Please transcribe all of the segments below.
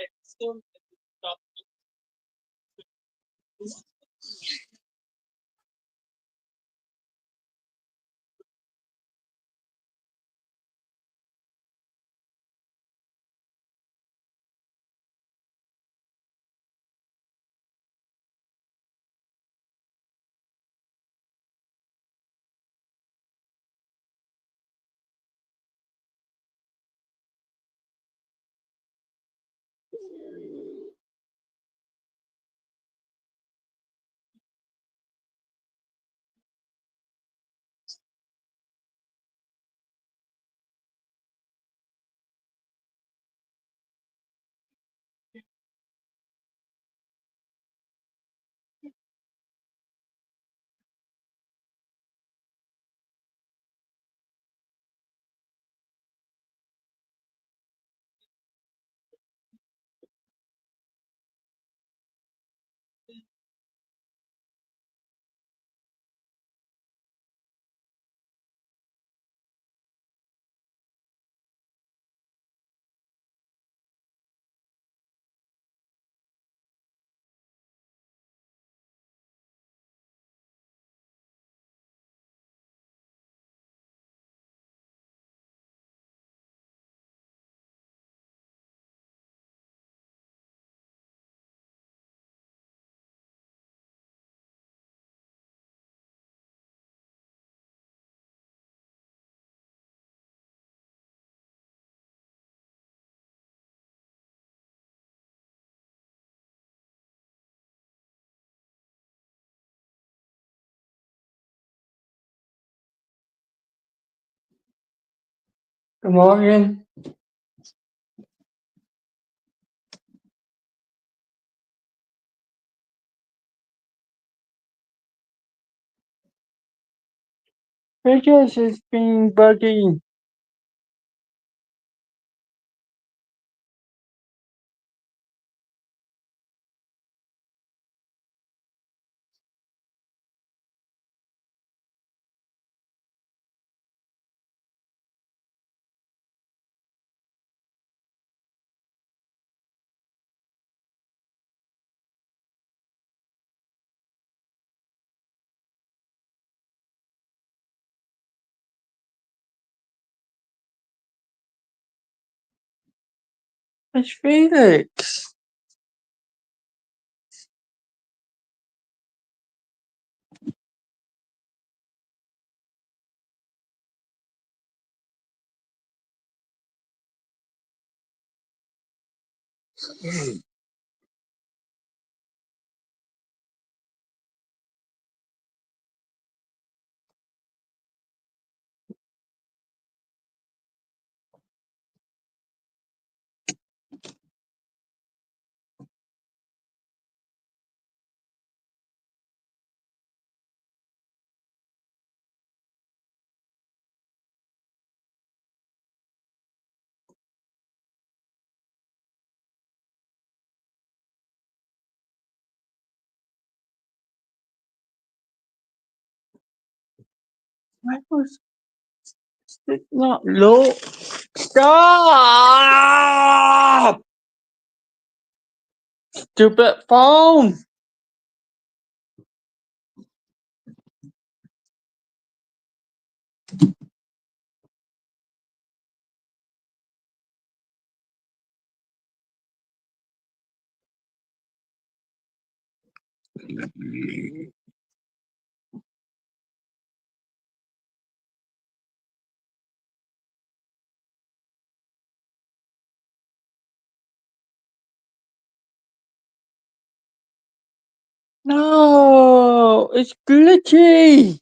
Good morning. Bridges has been buggy. It's Felix. Why was it not low? Stop! Stupid phone! No, it's glitchy.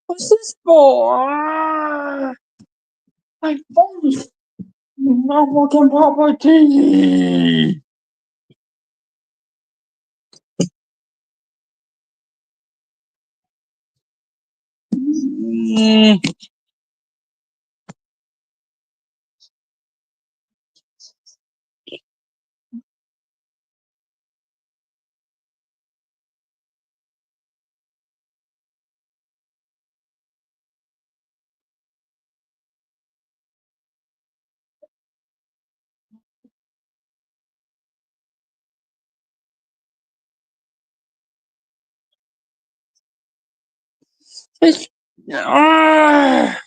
What's this for? My phone. No fucking property. Mm. It's, ah.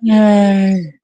Yay.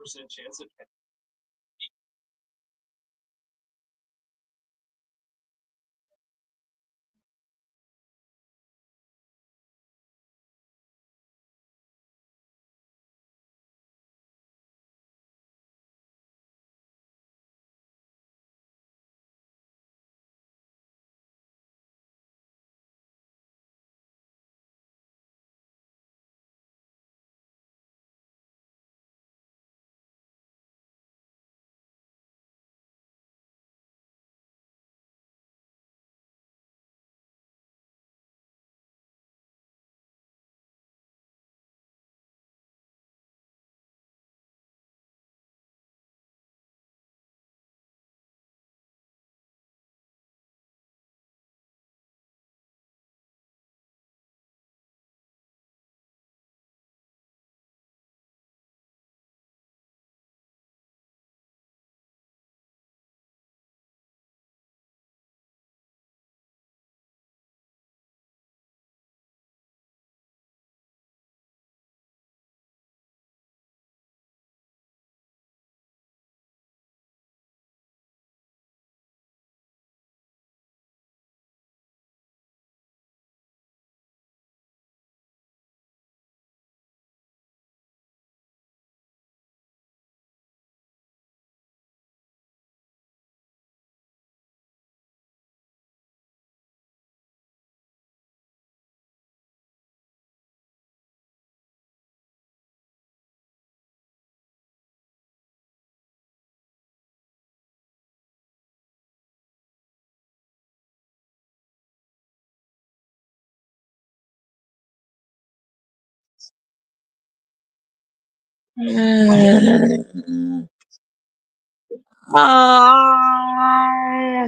Ah.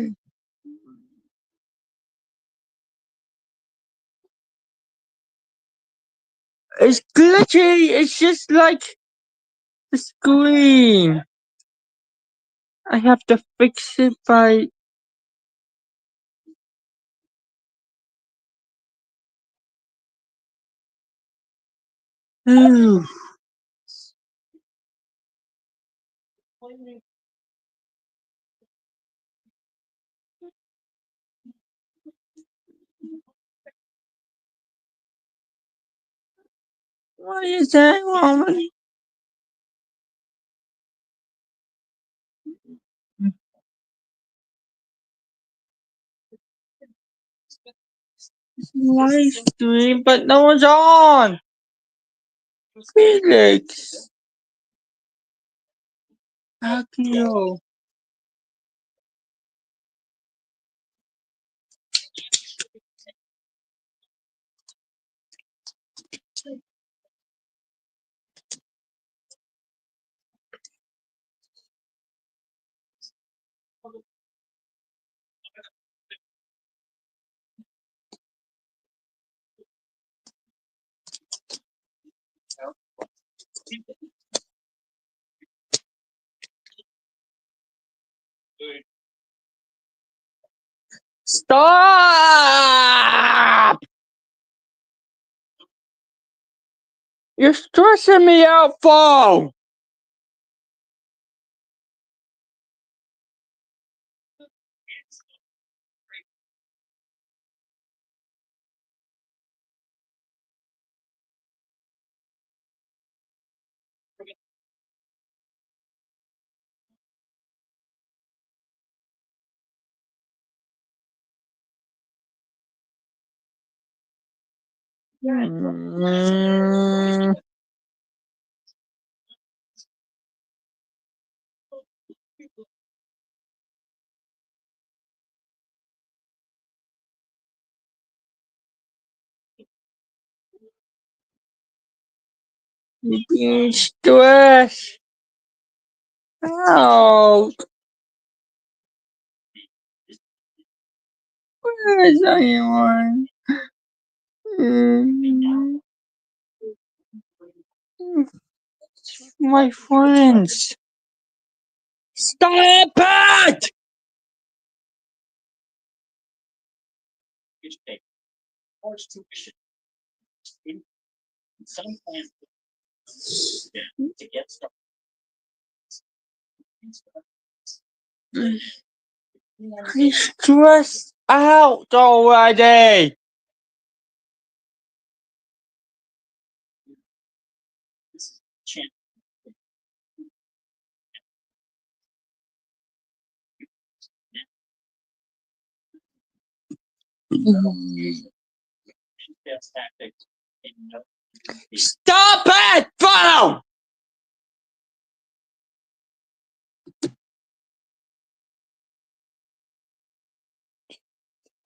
It's glitchy. It's just like the screen. I have to fix it by. Ooh. What is that, woman? Live stream, but no one's on. Felix, how can you? Stop! You're stressing me out, phone. Mm, you're being stressed out. Where is anyone? Mm, my friends. Stop it! I'm stressed out already. Stop it, phone!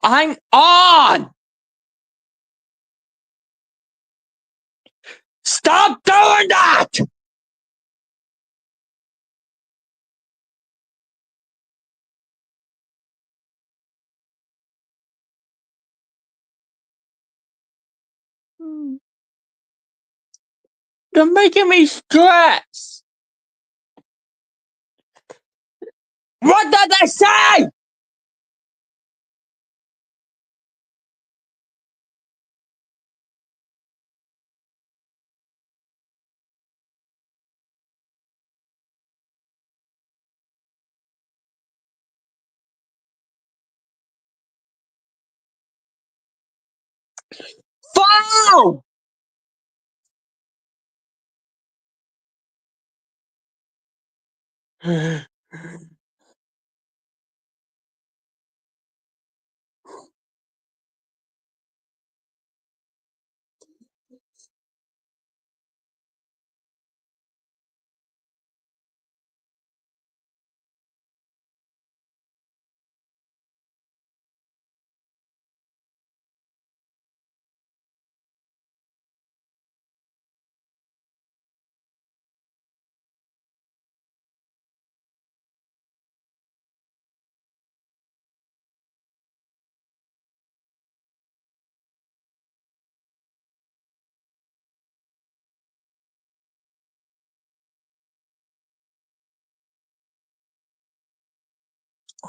I'm on! Stop doing that! You're making me stress! What did I say? Phone!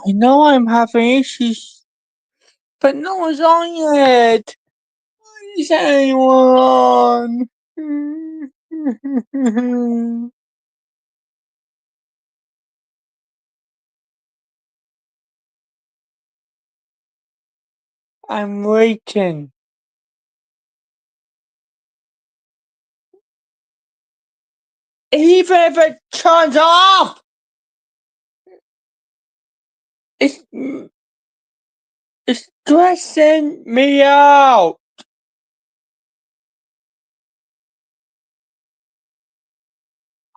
I know I'm having issues, but no one's on yet. Where is anyone? I'm waiting. Even if it turns off, it's, it's stressing me out.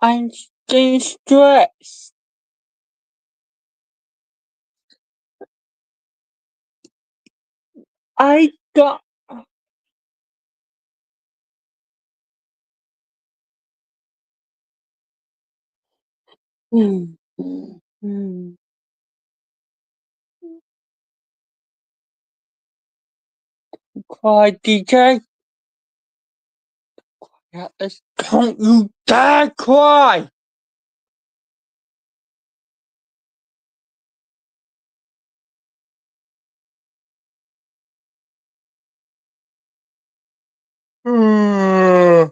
I'm getting stressed. I got. Hmm. Hmm. Cry, DJ. Don't you dare cry. Hmm.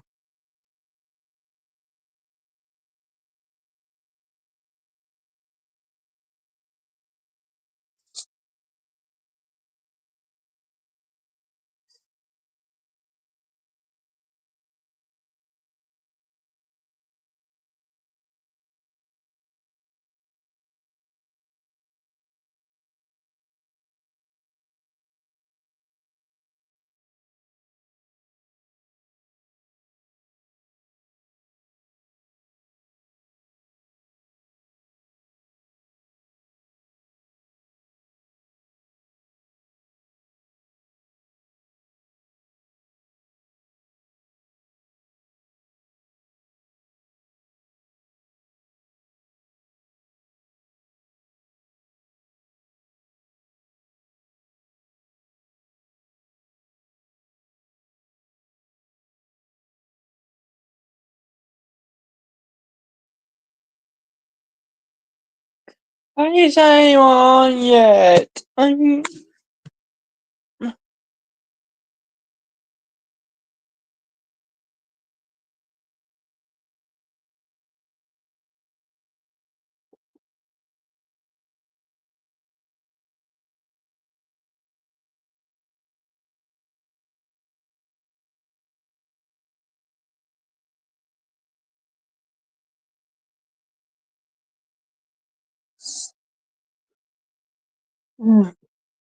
Why is anyone on yet? I'm.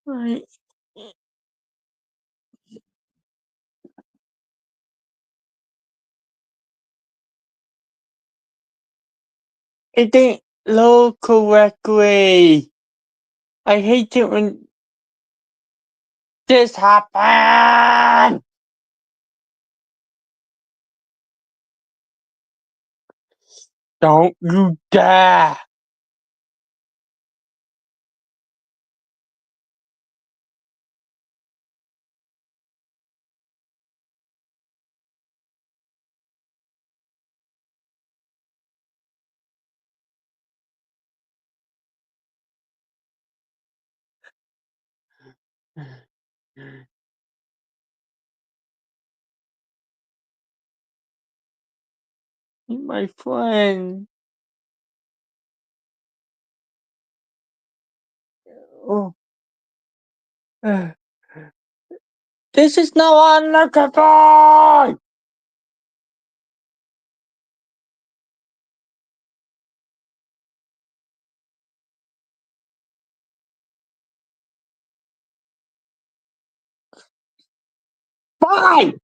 I, it didn't load correctly. I hate it when this happens. Don't you dare. My friend. Oh. This is now unacceptable! Fine!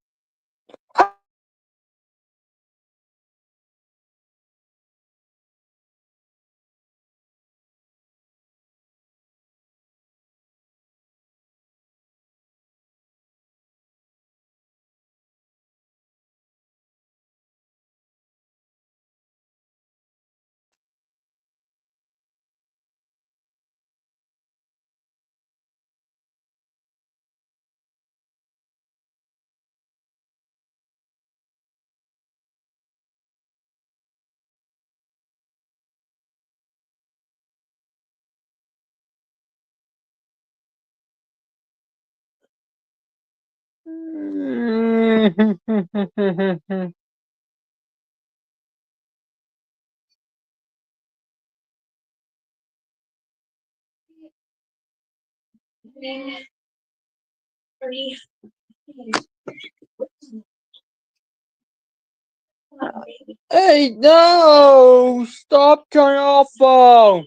Hey, no! Stop turning off phone!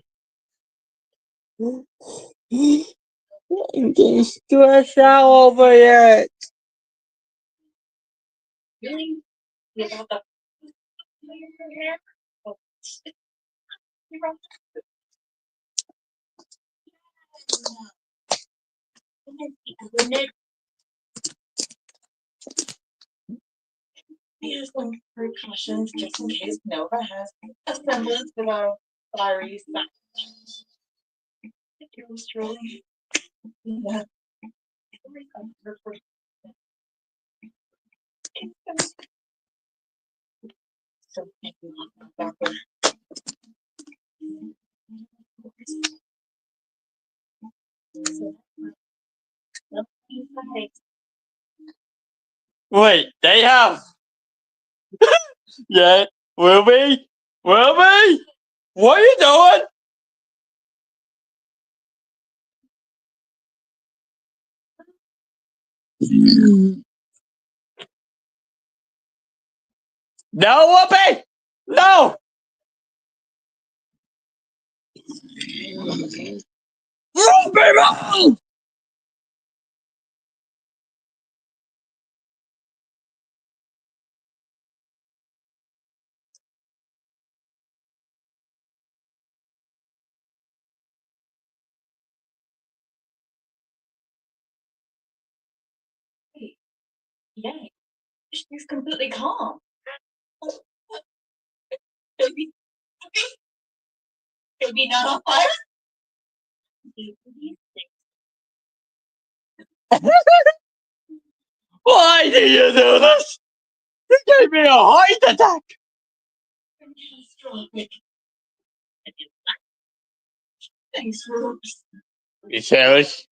I'm getting stressed out over it. Wait, they have. Yeah, will we? Will we? What are you doing? No, Whoopi! No! Whoopi, no! Why did you do this? You gave me a heart attack! You serious?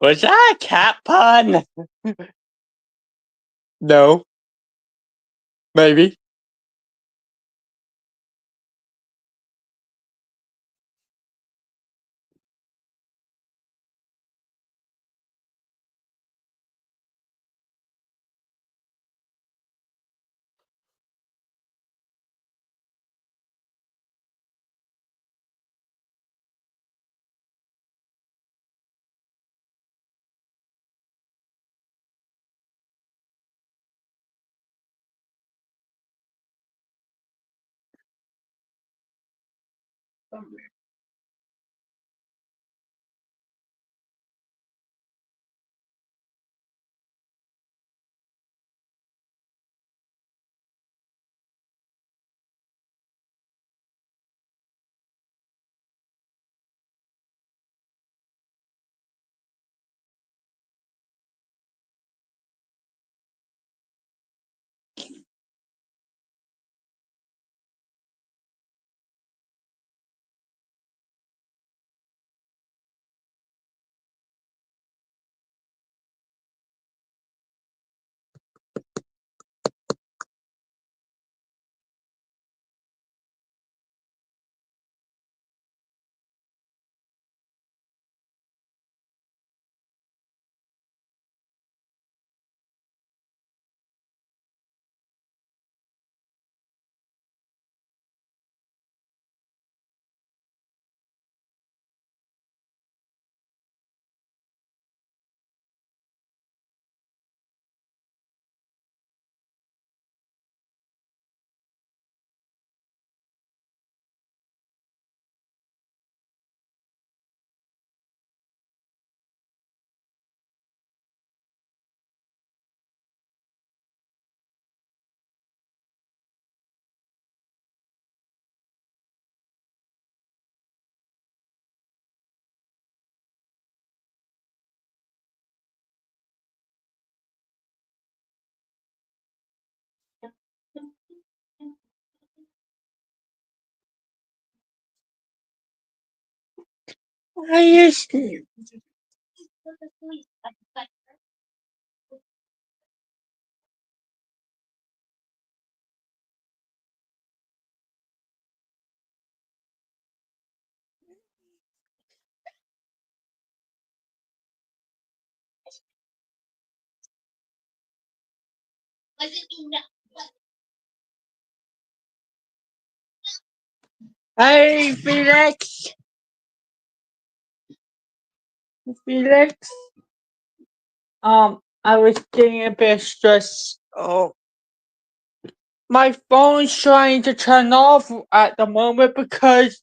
Was that a cat pun? No, maybe. Are you Hey, Felix. Felix. I was getting a bit stressed. Oh, my phone's trying to turn off at the moment because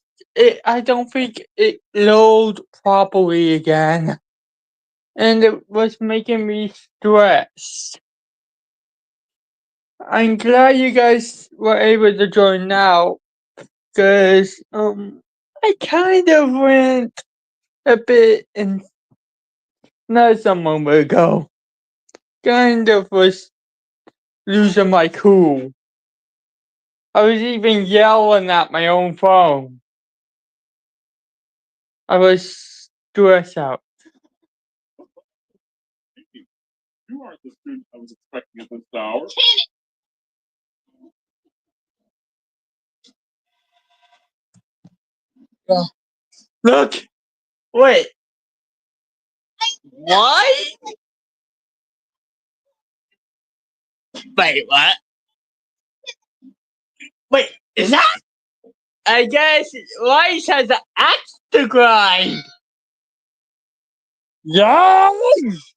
I don't think it load properly again, and it was making me stressed. I'm glad you guys were able to join now, cause I kind of went a bit in not a moment ago. Kind of was losing my cool. I was even yelling at my own phone. I was stressed out. You aren't the student I was expecting at this hour. Look! Wait! What? Wait, what? Wait, is that? I guess Rice has an axe to grind! Yes!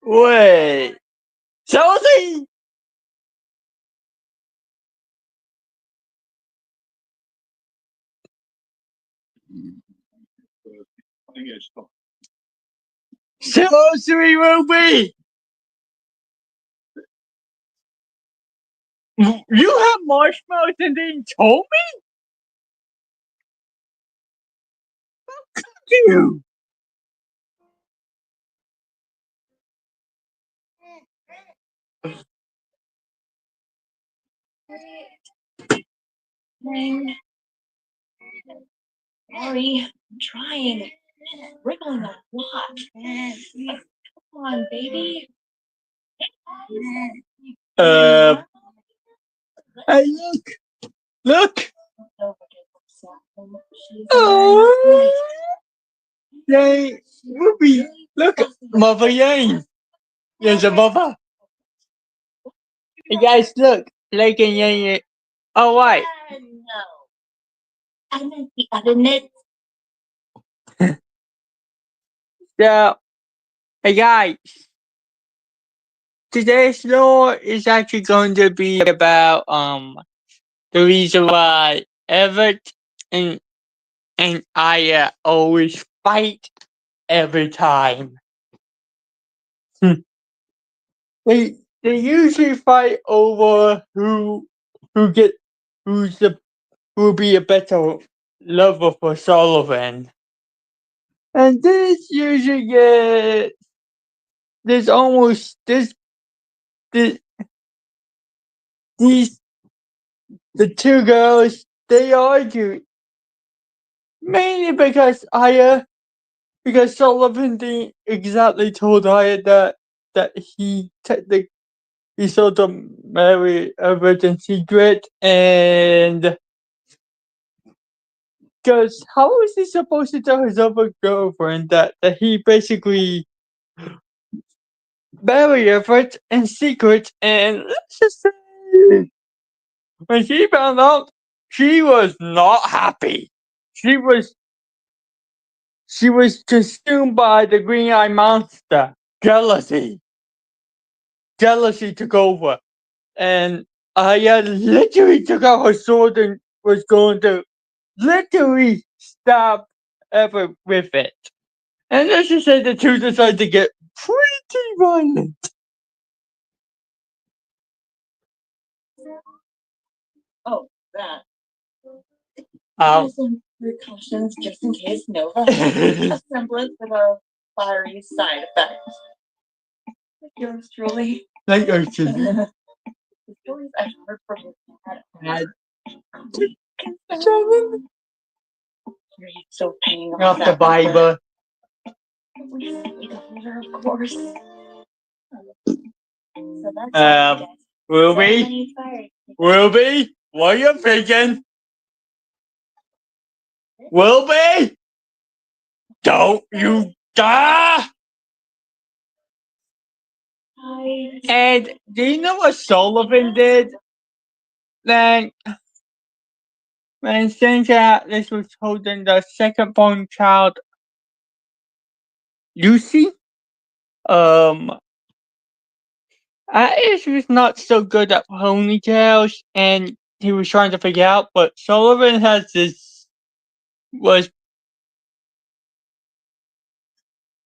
Wait. Chelsea? Chelsea Ruby! You have marshmallows and then told you! Sorry, I'm trying. Wriggling a lot. Come on, baby. Hey, look! Oh! Yay! Ruby! Look! Mother Yang! There's a mother! Hey guys, look! Like a Yang. Oh, why? No. I meant the other knit. So, hey guys, today's law is actually going to be about the reason why Everett and I always fight every time. They usually fight over who get who's the who will be a better lover for Sullivan. And this usually gets there's almost this these the two girls they argue mainly because Sullivan didn't exactly told Aya that he sort of marry Everett in secret, and because how was he supposed to tell his other girlfriend that he basically married Everett in secret? And let's just say when she found out, she was not happy. She was consumed by the green eye monster. Jealousy. Jealousy took over. And Aya literally took out her sword and was going to literally stab Everett with it. And let's just say the two decided to get pretty violent. Oh, that. Um, Some precautions just in case Nova has a semblance of a fiery side effect. Yours truly. like Ocean. The stories I've heard from your dad. Seven. You're so paying Off the Bible. We see the holder, of course. So that's Ruby? Ruby? What are you thinking? Ruby? Don't you dare! And do you know what Sullivan did? Then when St. Atlas was holding the second born child, Lucy, Atlas was not so good at ponytails, and he was trying to figure out, but Sullivan has this was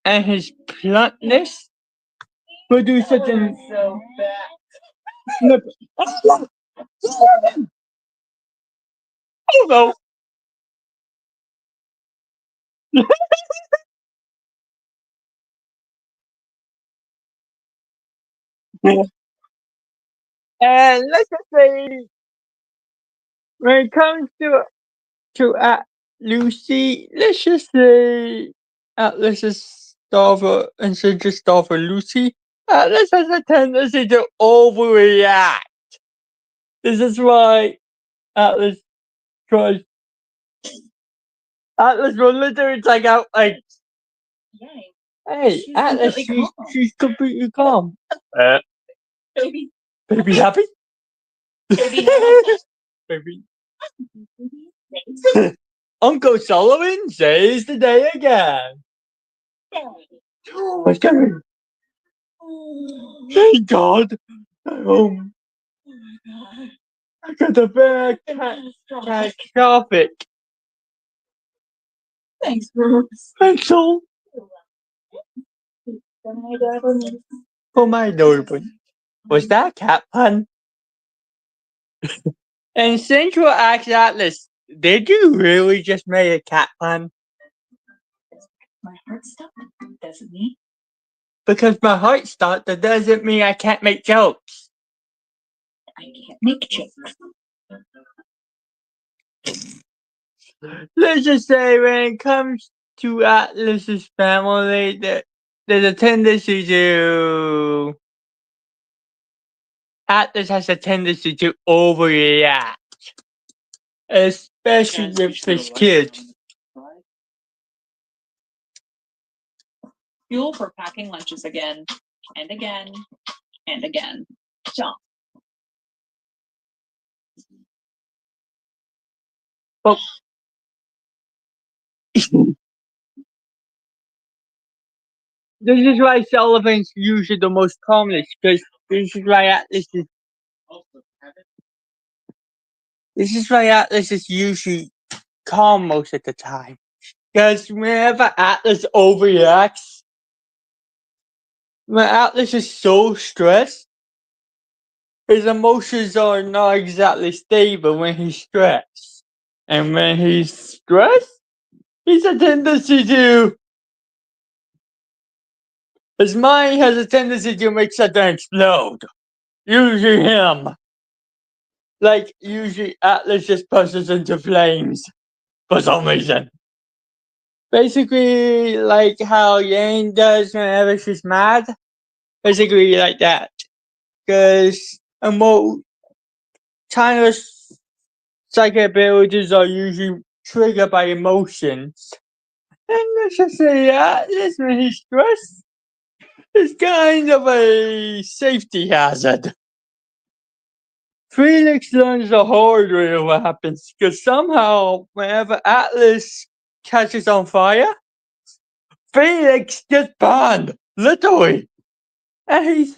and his bluntness produced such an so bad. snip. Oh no! And let's just say, when it comes to Lucy, let's just say Atlas's daughter, and so just daughter Lucy, Atlas has a tendency to overreact. This is why Atlas tries. Atlas will literally take out like, Yay. hey, She's Atlas, completely calm. she's completely calm. Baby. Baby happy? Baby happy. Baby. Uncle Sullivan says the day again. Oh my God. Thank God. I got the bag catastrophic. Thanks, Bruce. Thanks all for my neighbor. Was that a cat pun? And Central Axe Atlas, did you really just make a cat pun? My heart stopped, doesn't mean. Because my heart stopped, that doesn't mean I can't make jokes. I can't make jokes. Let's just say when it comes to Atlas's family, there's a tendency to Atlas has a tendency to overreact, especially with his kids. Fuel for packing lunches again and again and again. Jump. But this is why Sullivan's usually the most calmest, because this is why Atlas is usually calm most of the time. Because whenever Atlas overreacts, when Atlas is so stressed, his emotions are not exactly stable when he's stressed. And when he's stressed, he's a tendency to. His mind has a tendency to make something explode. Usually him. Like, usually Atlas just pushes into flames for some reason. Basically, like how Yang does whenever she's mad. Basically, like that. Because China's psychic abilities are usually triggered by emotions. And let's just say Atlas, when he's stressed, is kind of a safety hazard. Felix learns the hard way of what happens, because somehow, whenever Atlas catches on fire, Felix gets burned, literally, and he's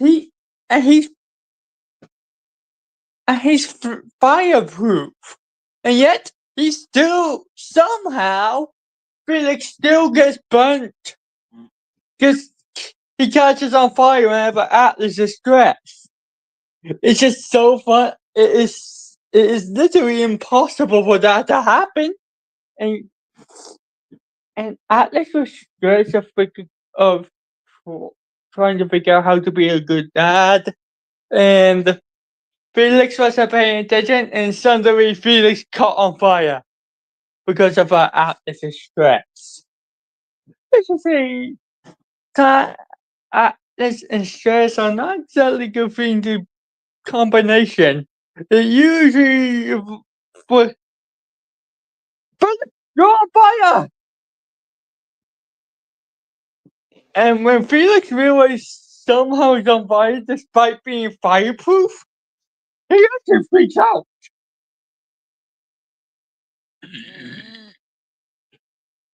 fireproof, and yet he's still somehow Felix still gets burnt, because he catches on fire whenever Atlas is stressed. It's just so fun. It is literally impossible for that to happen. And Atlas was stressed of trying to figure out how to be a good dad. And Felix wasn't paying attention, and suddenly Felix caught on fire because of Atlas's stress. Let's just say Atlas and stress are not exactly good thing to combination. It usually for you're on fire. And when Felix realized somehow he's on fire despite being fireproof, he actually freaks out.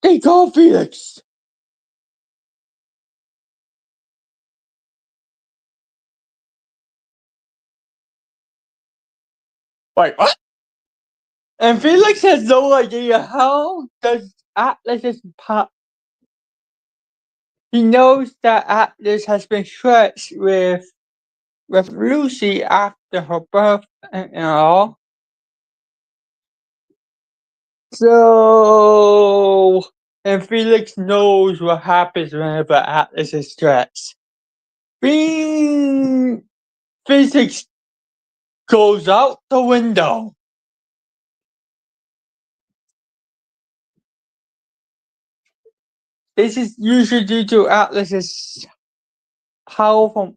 They call Felix. Wait, what? And Felix has no idea how does Atlas's pop. He knows that Atlas has been stretched with Lucy after her birth and all. So, and Felix knows what happens whenever Atlas is stretched. Being physics goes out the window. This is usually due to Atlas's powerful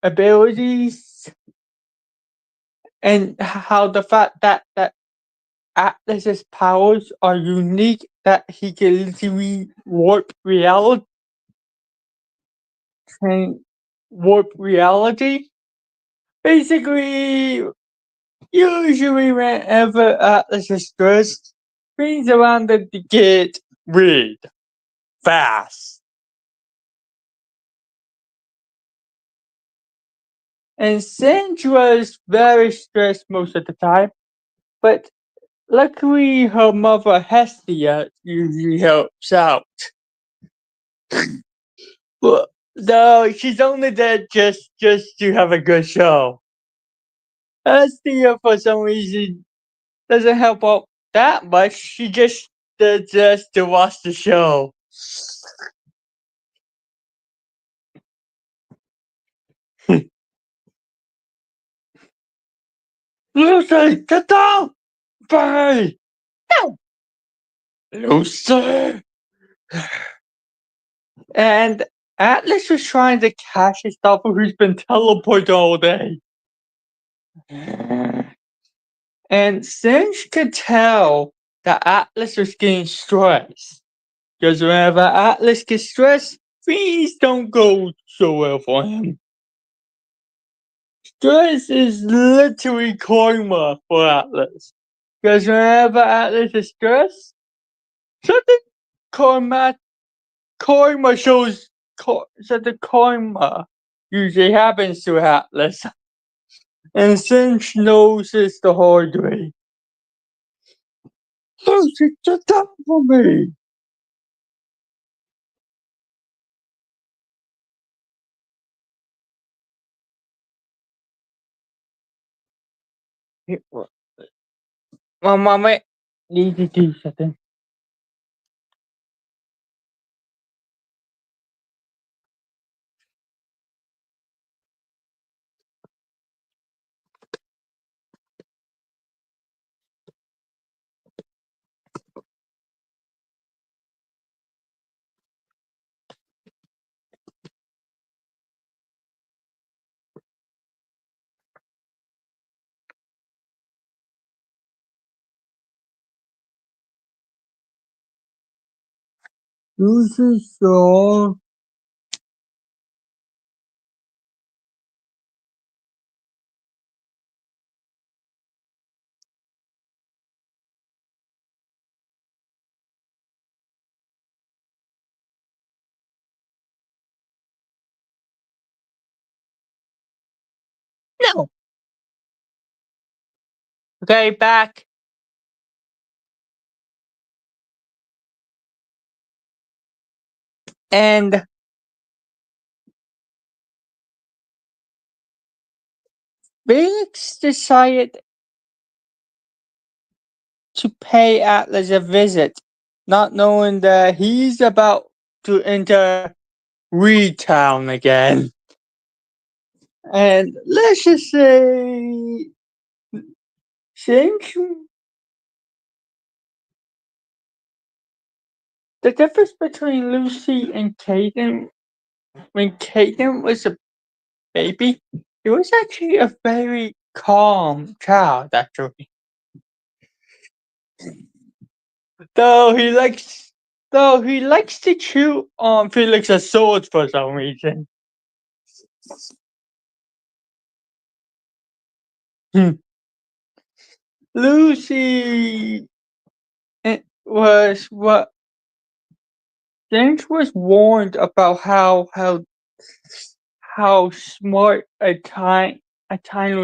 abilities and how the fact that Atlas's powers are unique, that he can literally warp reality. Basically, usually whenever Atlas is stressed, things around it get weird fast. And Singe was very stressed most of the time, but luckily her mother Hestia usually helps out. Well, no, she's only there just to have a good show. Hestia, for some reason, doesn't help out that much. She just does just to watch the show. Lucy, get down! Bye! No! Lucy! And Atlas was trying to catch his daughter who's been teleported all day. And Singe could tell that Atlas was getting stressed. Because whenever Atlas gets stressed, things don't go so well for him. Stress is literally karma for Atlas. Because whenever Atlas is stressed, something karma shows something karma usually happens to Atlas. And Singe knows it's the hard way. Lucy, get down for me! My mama need to do something. Lucy saw. No. Okay, back. And Felix decided to pay Atlas a visit, not knowing that he's about to enter Reed Town again. And let's just say, think the difference between Lucy and Caden when Caden was a baby, he was actually a very calm child, actually. Though he likes to chew on Felix's sword for some reason. Lucy was what James was warned about how smart a tiny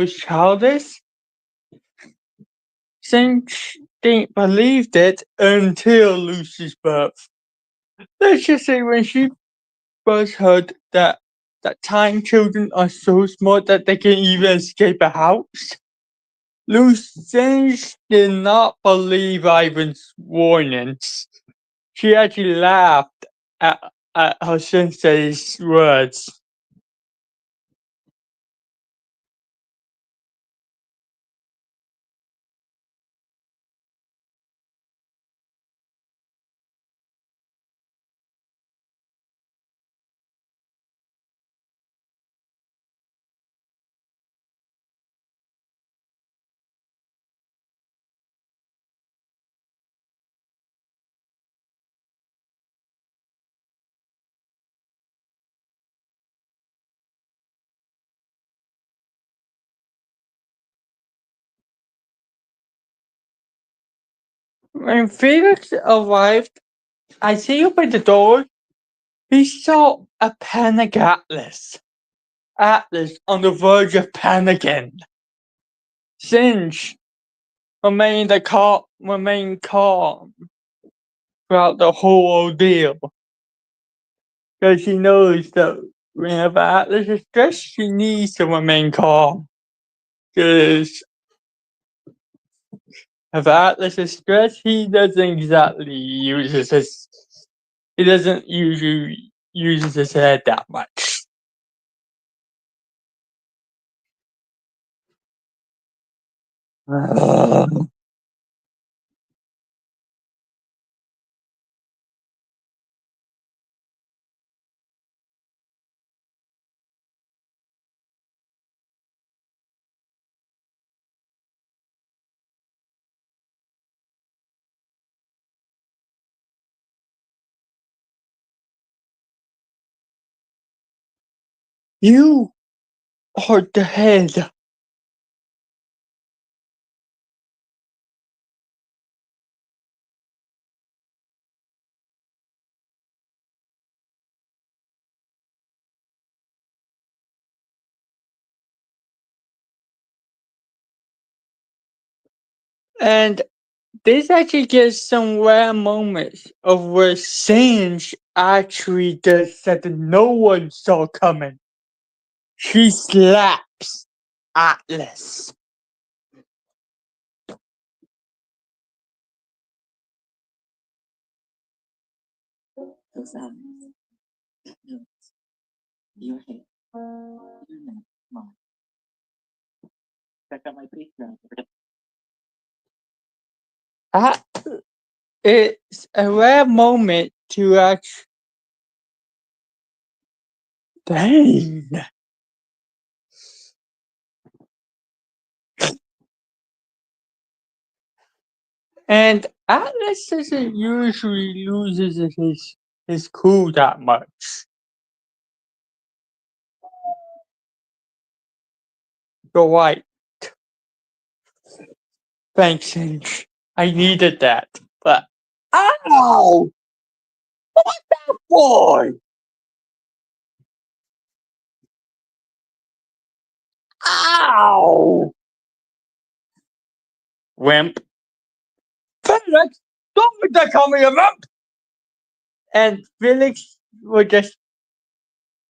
child is. Since didn't believe it until Lucy's birth. Let's just say when she first heard that tiny children are so smart that they can even escape a house, Lucy did not believe Ivan's warnings. She actually laughed at her sensei's words. When Felix arrived, as he opened the door, he saw a panic Atlas. Atlas on the verge of panicking. Singe remained calm throughout the whole ordeal. Because she knows that whenever Atlas is stressed, she needs to remain calm. Because if Atlas is stressed, he doesn't usually uses his head that much. You are the head. And this actually gives some rare moments of where Singe actually does something no one saw coming. She slaps Atlas. Those atoms. No. Your head. Your neck. Mine. Check out my Patreon. It's a rare moment to actually. Dang. And Atlas doesn't usually loses his cool that much. You're right. Thanks, Singe. I needed that. But ow! What that boy? Ow! Wimp. Felix, don't call me a wimp! And Felix would just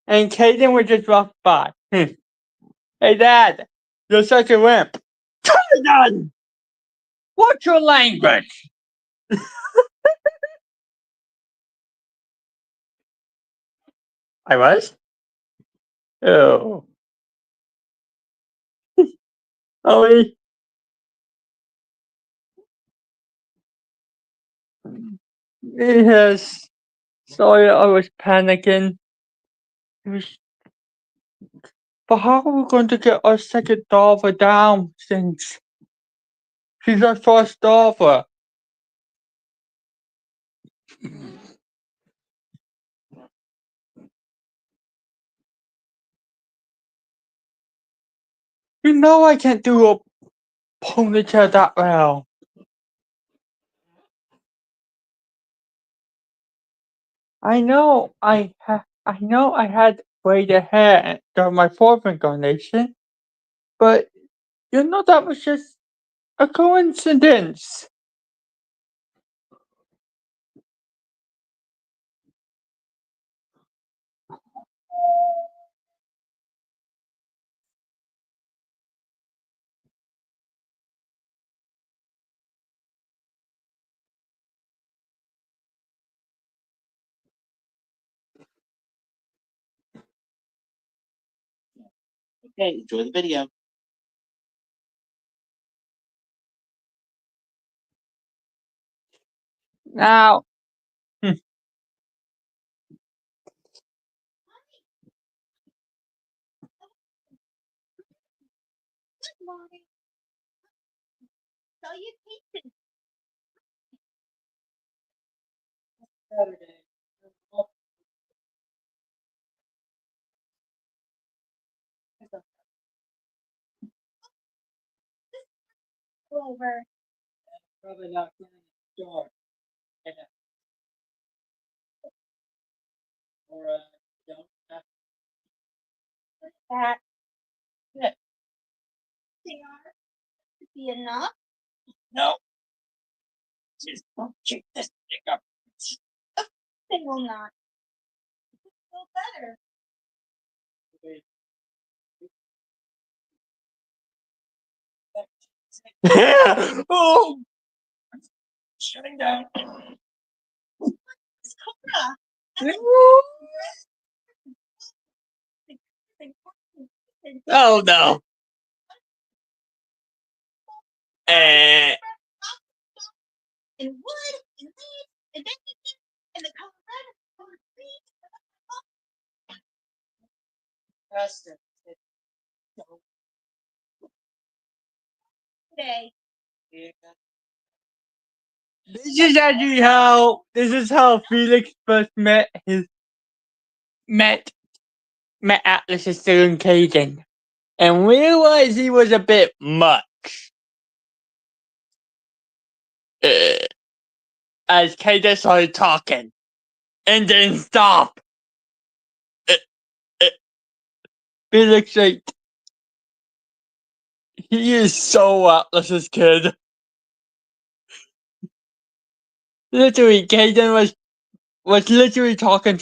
and Caden would just walk by. Hey Dad, you're such a wimp. Caden! What's your language? I was? Oh. Ollie. Yes. Sorry, I was panicking. But how are we going to get our second daughter down since she's our first daughter? You know I can't do a ponytail that well. I had braided hair during my fourth incarnation, but that was just a coincidence. Okay, enjoy the video. Now, Mommy, salutations. Saturday. Over. Probably not in the store. Yeah. Or don't have that. Good. They are to be enough. No. Just don't check this thing up. They will not. Feel better. oh, Shutting down. It's Cobra. oh no. And wood, and leaves, and everything, and the Colorado trees. Preston. Today. This is how Felix first met Atlas's son Caden, and realized he was a bit much. As Caden started talking, and then stop. Felix like he is so Atlas's kid. Literally, Caden was literally talking.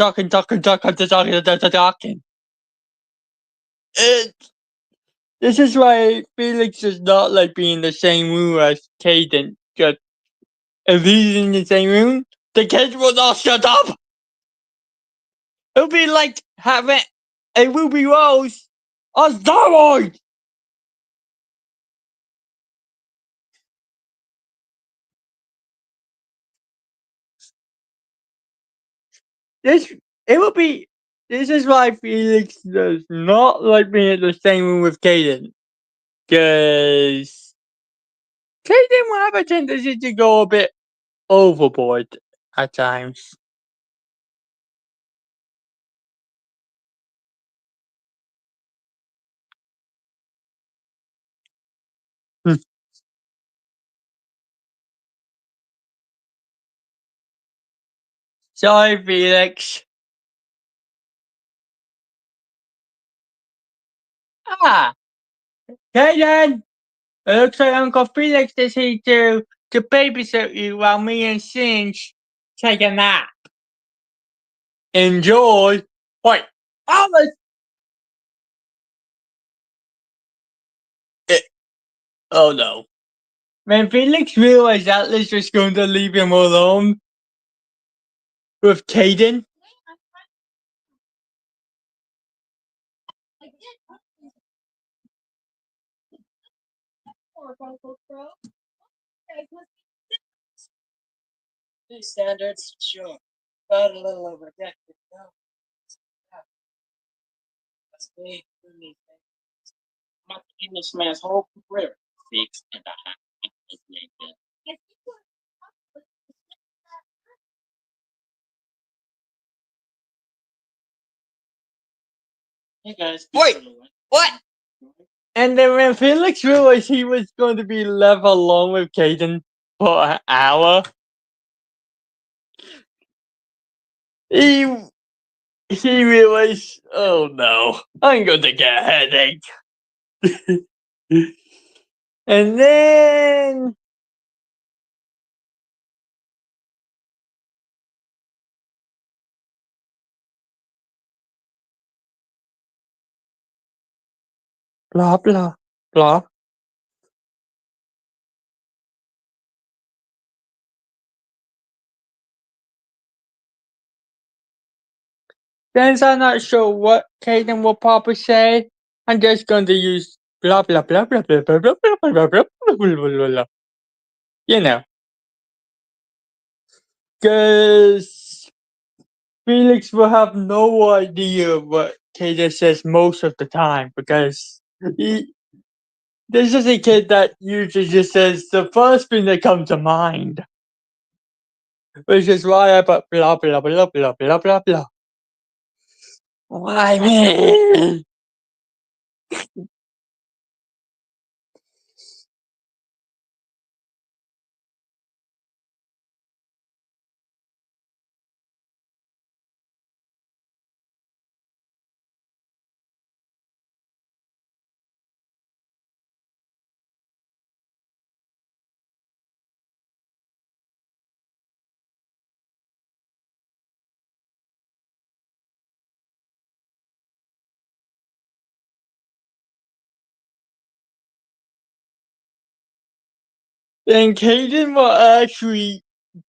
This is why Felix does not like being in the same room as Caden. Because if he's in the same room, the kids will not shut up. It'll be like having a Ruby Rose on steroids. This is why Felix does not like being in the same room with Caden. Because Caden will have a tendency to go a bit overboard at times. Sorry, Felix. Ah, Caden! It looks like Uncle Felix is here to babysit you while me and Singe take a nap. Enjoy. Wait, Alice! Oh no. When Felix realized Atlas was going to leave him alone with Caden, These standards, sure. But a little over a decade ago. Hey, I'm about to end this man's whole career. 6.5 minutes later. Hey guys. Wait, what? And then when Felix realized he was going to be left alone with Caden for an hour, he realized, oh no, I'm going to get a headache. And then blah blah blah. Since I'm not sure what Caden will probably say, I'm just going to use blah blah blah blah blah blah blah blah blah blah blah blah blah blah. You know, because Felix will have no idea what Caden says most of the time because this is a kid that usually just says the first thing that comes to mind, which is why I put blah blah blah blah blah blah blah. Why me? And Caden will actually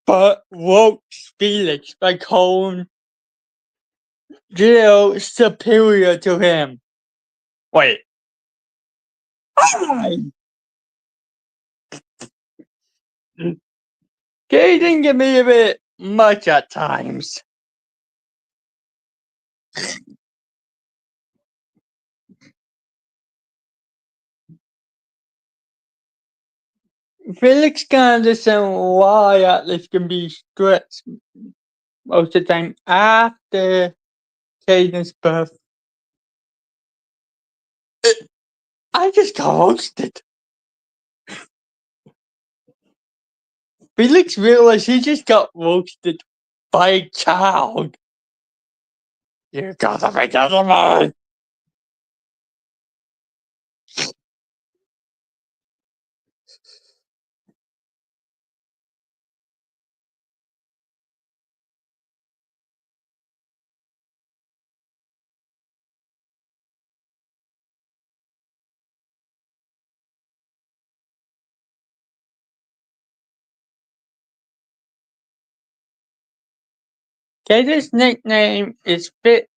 woke Felix by calling Jill superior to him. Wait. Why? Caden can be a bit much at times. Felix can understand why Atlas can be stressed most of the time after Caden's birth. I just got roasted. Felix realized he just got roasted by a child. You gotta be kidding me. Caden's nickname is Fit.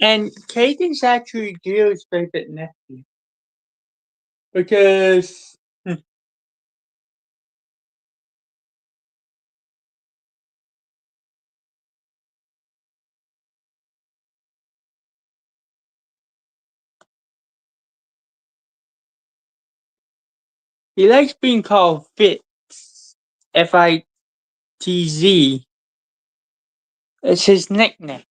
And Caden's actually Jill's favorite nephew. Because he likes being called Fitz. Fitz. It's his nickname.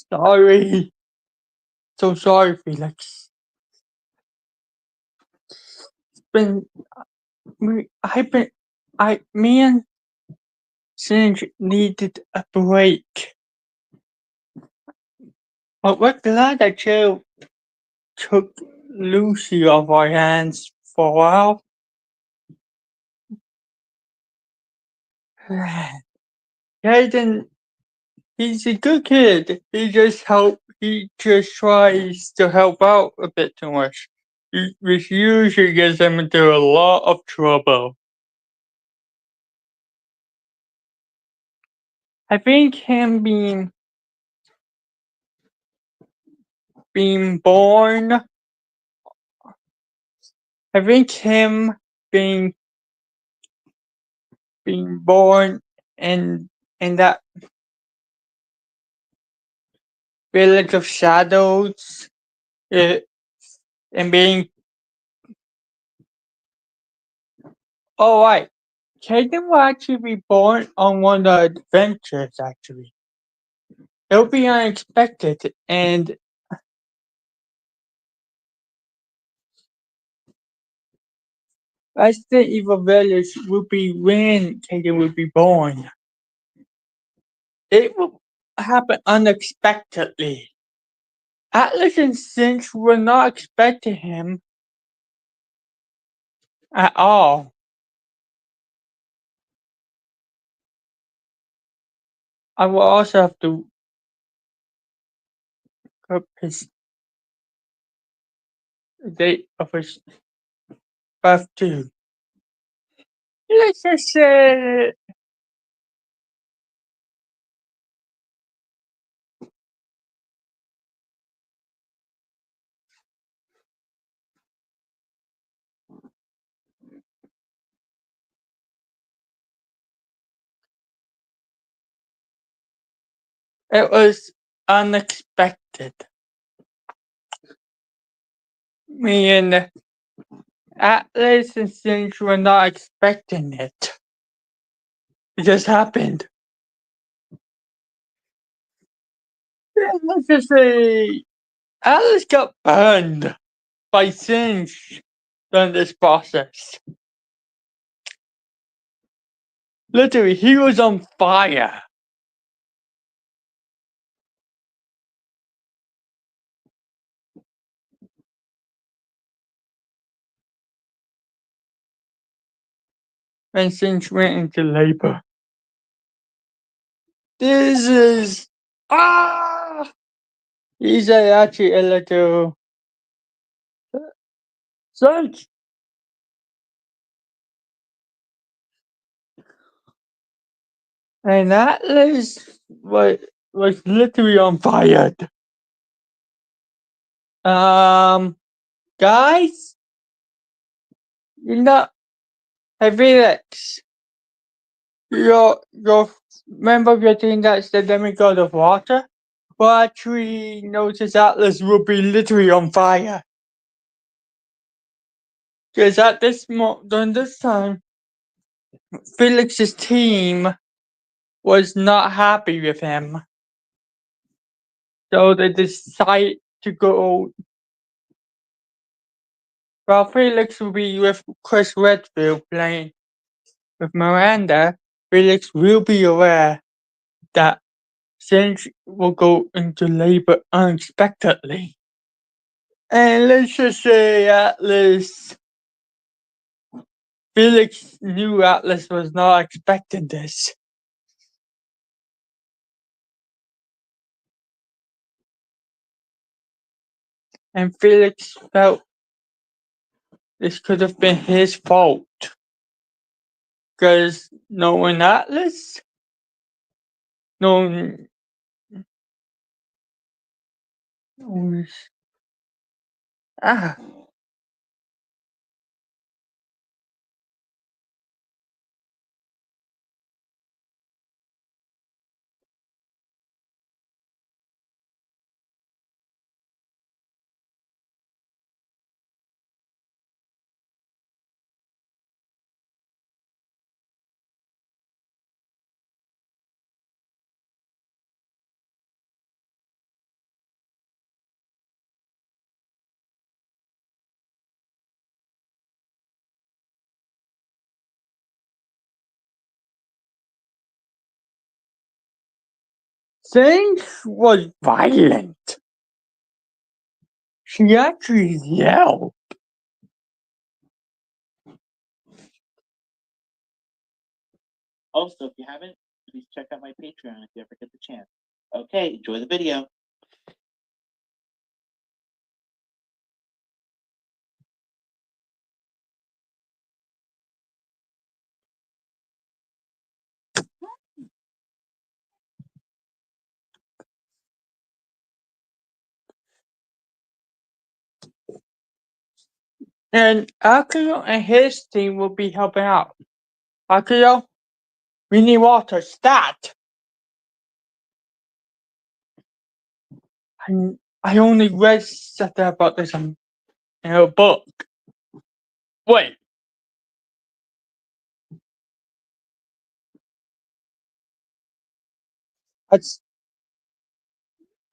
Sorry. So sorry, Felix. Me and Singe needed a break. But we're glad that Joe took Lucy off our hands for a while. Caden he's a good kid. He just tries to help out a bit too much. Which usually gets him into a lot of trouble. I think him being born. I think him being born in that village of shadows, uh, and being right. Caden will actually be born on one of the adventures. Actually, it'll be unexpected, and Resident Evil Village will be when Caden will be born. It will happen unexpectedly. Atlas and Cinch were not expecting him at all. I will also have to look up his date of his birth too. Let's just say it was unexpected. Me and Atlas and Cinch were not expecting it. It just happened. Let's just say Atlas got burned by Cinch during this process. Literally, he was on fire. When Cinch went into labor. This is He's actually a little Cinch. And Atlas was literally on fire. Guys, you know, hey Felix, your member of your team that's the demigod of water will actually notice Atlas will be literally on fire. Because at during this time, Felix's team was not happy with him. So they decided to go. While Felix will be with Chris Redfield playing with Miranda, Felix will be aware that Cinch will go into labor unexpectedly. And let's just say Felix knew Atlas was not expecting this. And Felix felt this could have been his fault. Because knowing Atlas, knowing ah, Cinch was violent. She actually yelled. Also, if you haven't, please check out my Patreon if you ever get the chance. Okay, enjoy the video. And Akio and his team will be helping out. Akio, we need water. Stat! I only read something about this in a book. Wait.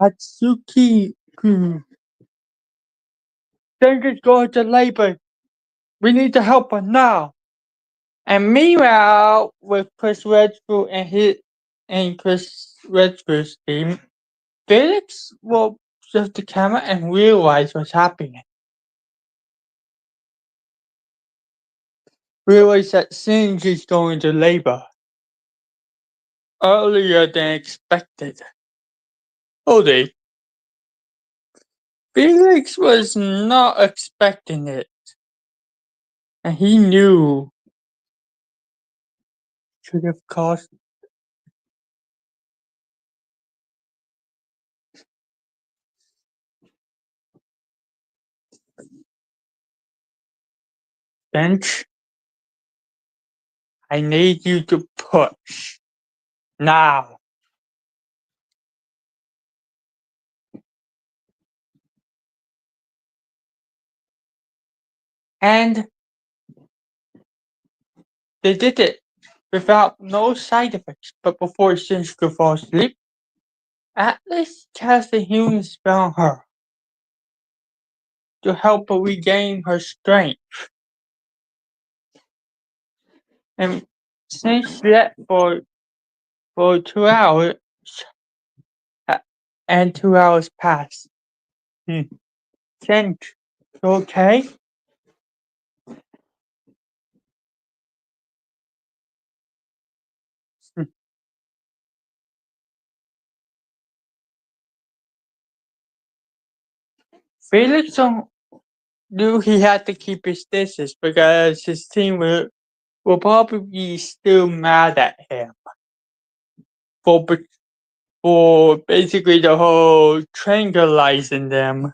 Hatsuki Senju's going to labor. We need to help her now. And meanwhile, with Chris Redfield and Chris Redfield's team, Felix will shift the camera and realize what's happening. Realize that Senju's going to labor earlier than expected. Hold. Felix was not expecting it, and he knew should have caused bench. I need you to push now. And they did it without no side effects. But before Shinji could fall asleep, Atlas cast a healing spell on her to help her regain her strength. And since she slept for 2 hours, and 2 hours passed. Shinji, you okay? Felix knew he had to keep his distance because his team will probably be still mad at him for basically the whole tranquilizing them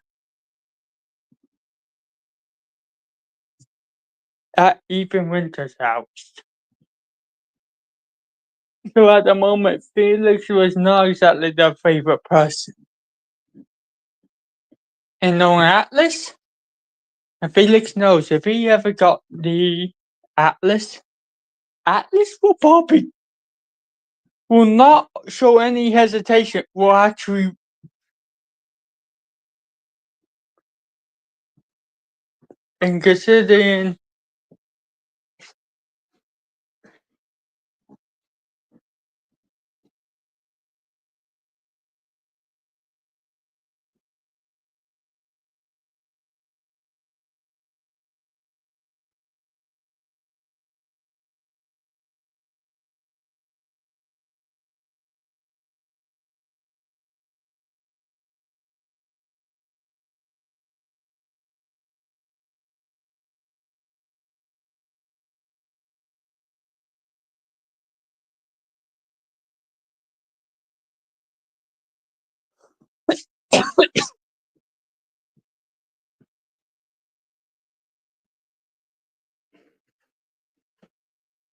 at Ethan Winter's house. So at the moment, Felix was not exactly their favorite person. And knowing Atlas, and Felix knows if he ever got the Atlas will not show any hesitation, will actually and considering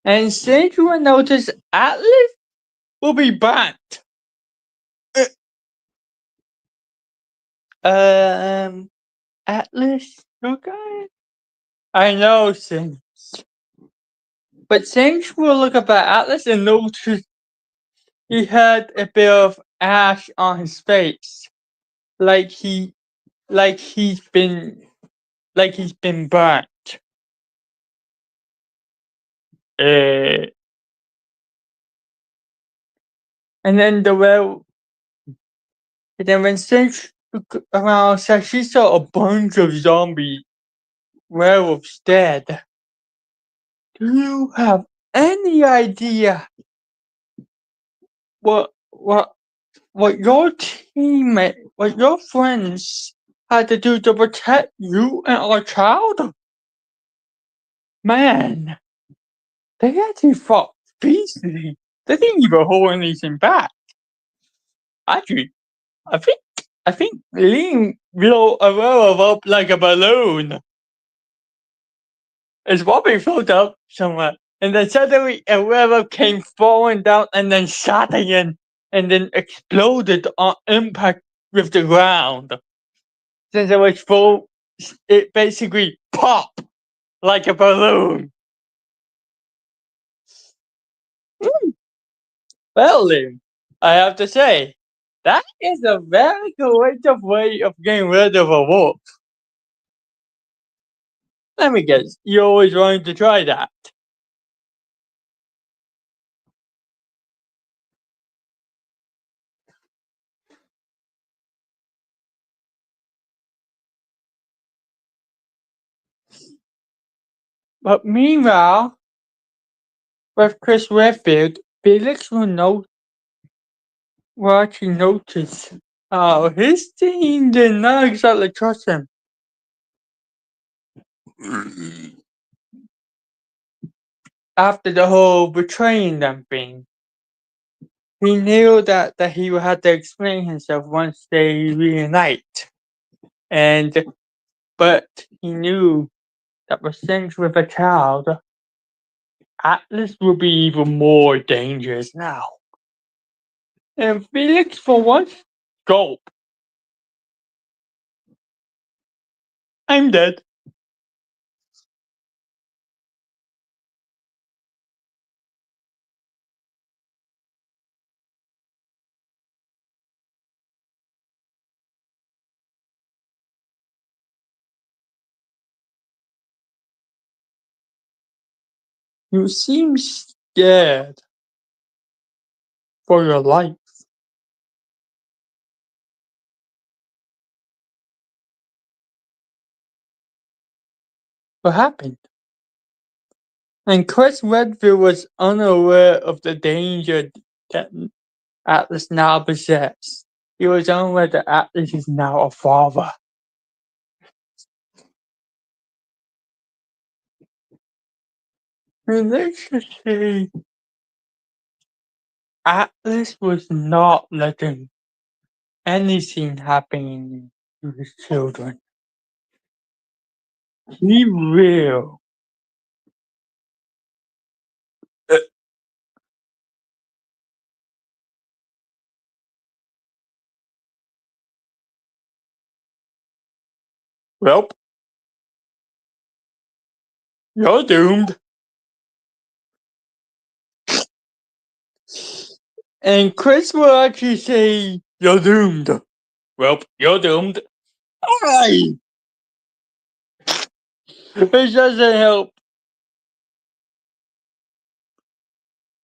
and since you will notice Atlas will be burnt. Atlas, okay. I know, Singe. But Singe will look up at Atlas and notice he had a bit of ash on his face, like he's been burnt. And then when Singe looked around, she saw a bunch of zombie werewolves dead. Do you have any idea what what your teammate, what your friends had to do to protect you and our child? Man, they actually fought fiercely. They didn't even hold anything back. Actually, I think I think Lin blew Aurora up like a balloon. It's probably floated up somewhere. And then suddenly Aurora came falling down and then shot again and then exploded on impact with the ground. Since it was full, it basically popped like a balloon. Well, Lin, I have to say, that is a very creative way of getting rid of a wolf. Let me guess, you always wanted to try that. But meanwhile, with Chris Redfield, Felix will actually notice his team did not exactly trust him. After the whole betraying them thing, he knew that he would have to explain himself once they reunite. But he knew that with things with a child, Atlas would be even more dangerous now. And Felix, for once, gulp. I'm dead. You seem scared for your life. What happened? And Chris Redfield was unaware of the danger that Atlas now possessed. He was unaware that Atlas is now a father. And let's just say Atlas was not letting anything happen to his children. He will. Well, you're doomed. And Chris will actually say, you're doomed. Well, you're doomed. Alright! It doesn't help.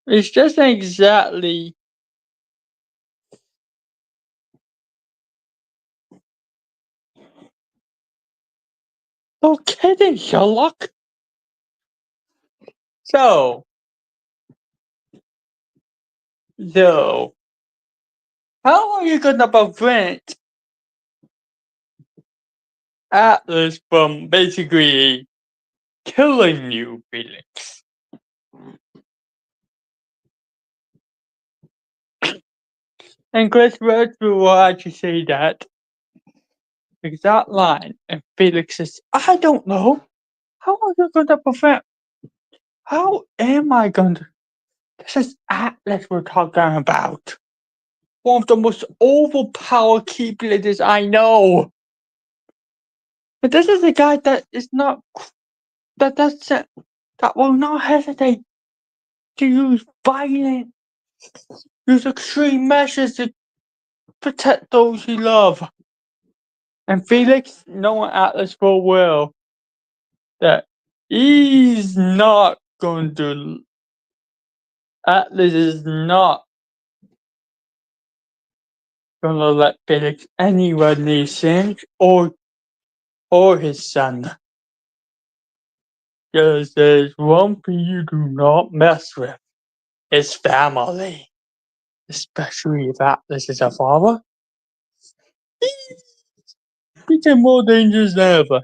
It's just exactly. No kidding, Sherlock. So, how are you gonna prevent Atlas from basically killing you, Felix? And Chris Redfield will actually say that exact line, and Felix says, I don't know. How are you gonna prevent? How am I gonna? This is Atlas we're talking about. One of the most overpowered Keybladers I know. But this is a guy that is not that will not hesitate to use extreme measures to protect those he love. And Felix, knowing Atlas full well, that he's not going to. Atlas is not going to let Felix anywhere near Singe or his son. Because there's one thing you do not mess with. His family. Especially if Atlas is a father. He's more dangerous than ever.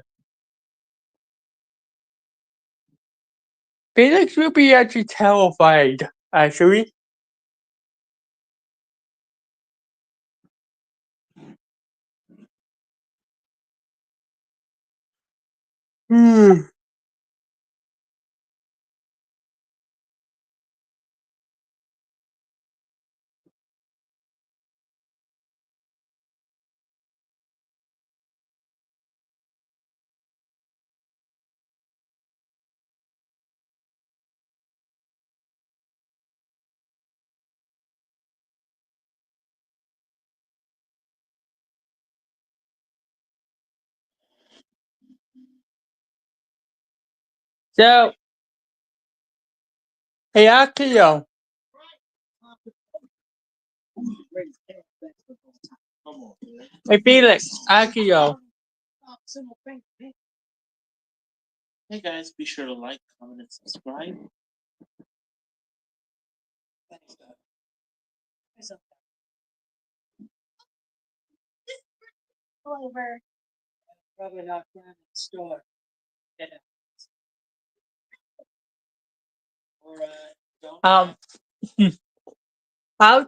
Felix will be actually terrified, actually. Hmm. So, hey Akio. Hey Felix, Akio. Hey guys, be sure to like, comment, and subscribe. Over. Probably not down in the store. Yeah. Or don't. How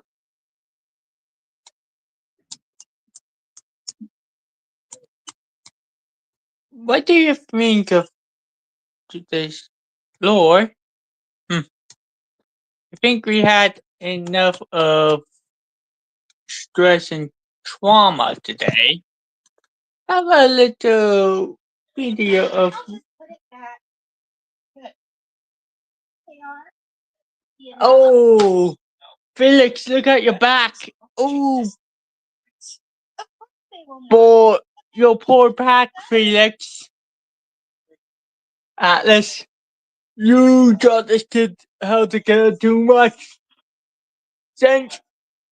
what do you think of today's lore? I think we had enough of stress and trauma today. Have a little video of Put it back. Good. They are. Yeah. oh Felix, look at your back. Oh They will not. for your poor back, Felix. Atlas, you taught this kid how to care too much. Thanks,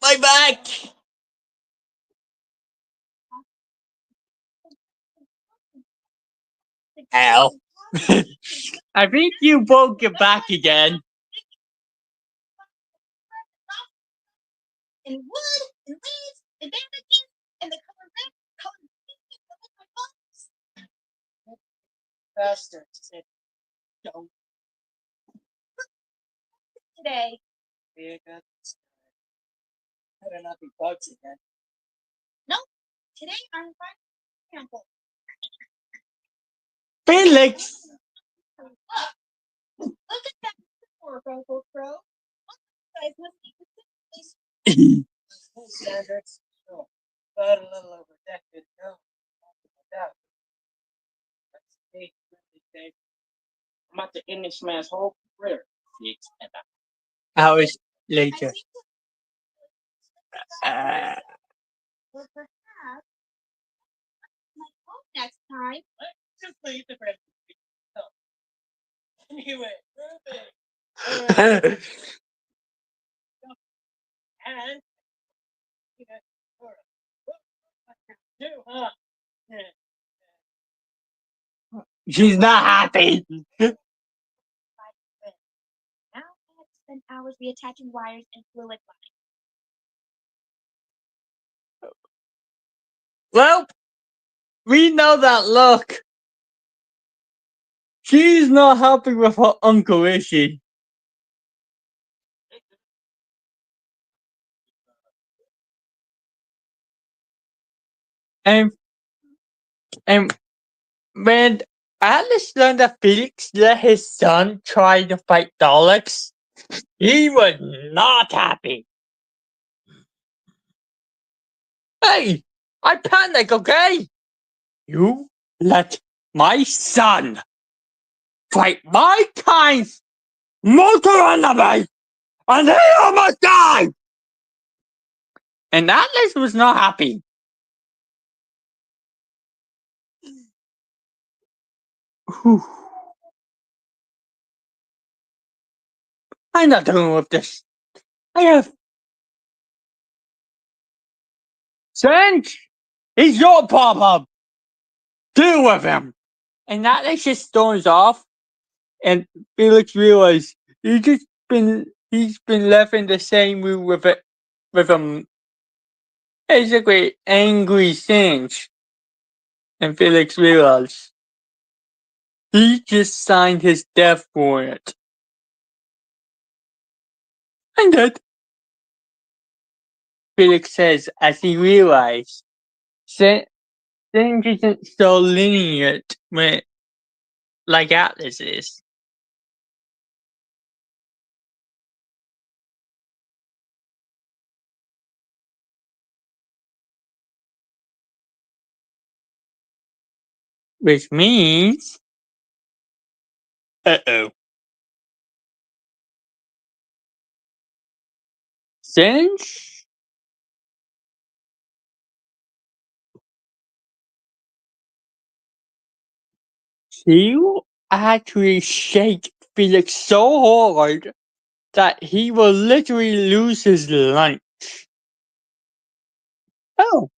my back. Ow. I think you broke your back again. And wood and leaves and bandages and the color red, color pink, and the my bones. Faster. Said, don't. Today. Yeah, got this. Better not be bugs again. No. Today I'm fine. Example. Felix. Look at that poor Uncle Crow. You guys must be consistently Standards. No. But a little overdected. No. That's big. I'm about to end this man's whole career. Six and Hours later. Or perhaps my home next time. just leave the bread. Anyway, Ruben. And do, huh? She's not happy. Now I have to spend hours reattaching wires and fluid lines. Well, we know that look. She's not happy with her uncle, is she? And when Alice learned that Felix let his son try to fight Daleks, he was not happy. Hey, I panic, okay? You let my son fight my kind's mortal enemy, and he almost died! And Atlas was not happy. Whew. I'm not dealing with this. I have sense. He's your problem. Deal with him. And Atlas just storms off, and Felix realized he's been left in the same room with with a basically angry Singe, and Felix realized he just signed his death warrant. I'm dead, Felix says as he realized Singe isn't so lenient like Atlas is. Which means... Uh-oh. Singe? He will actually shake Felix so hard that he will literally lose his lunch. Oh,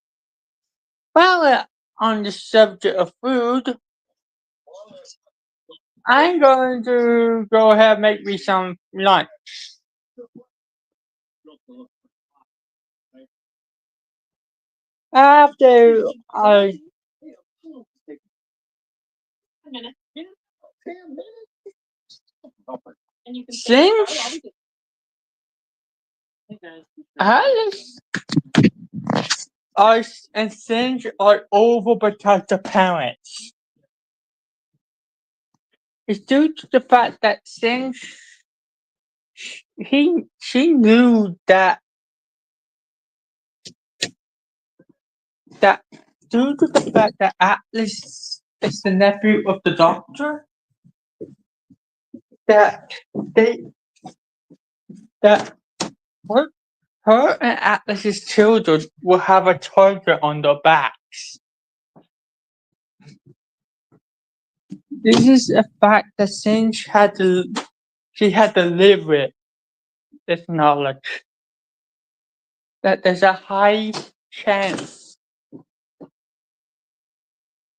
while on the subject of food, I'm going to go ahead and make me some lunch. After I... Singe? Alice and Singe are overprotective parents. It's due to the fact that Singe, she knew that due to the fact that Atlas is the nephew of the doctor, that her and Atlas's children will have a target on their backs. This is a fact that Singe had to live with this knowledge. That there's a high chance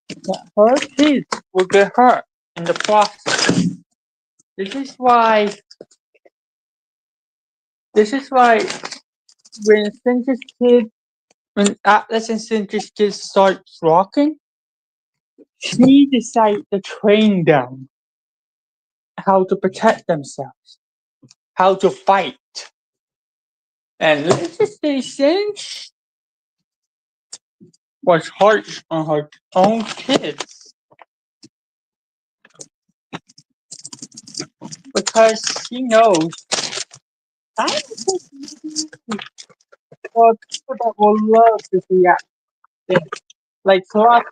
that her kids will get hurt in the process. This is why when Atlas and Singe's kids start talking, she decided to train them how to protect themselves, how to fight. And let's just say Singe was harsh on her own kids because she knows I people that will love to see that, like Clark,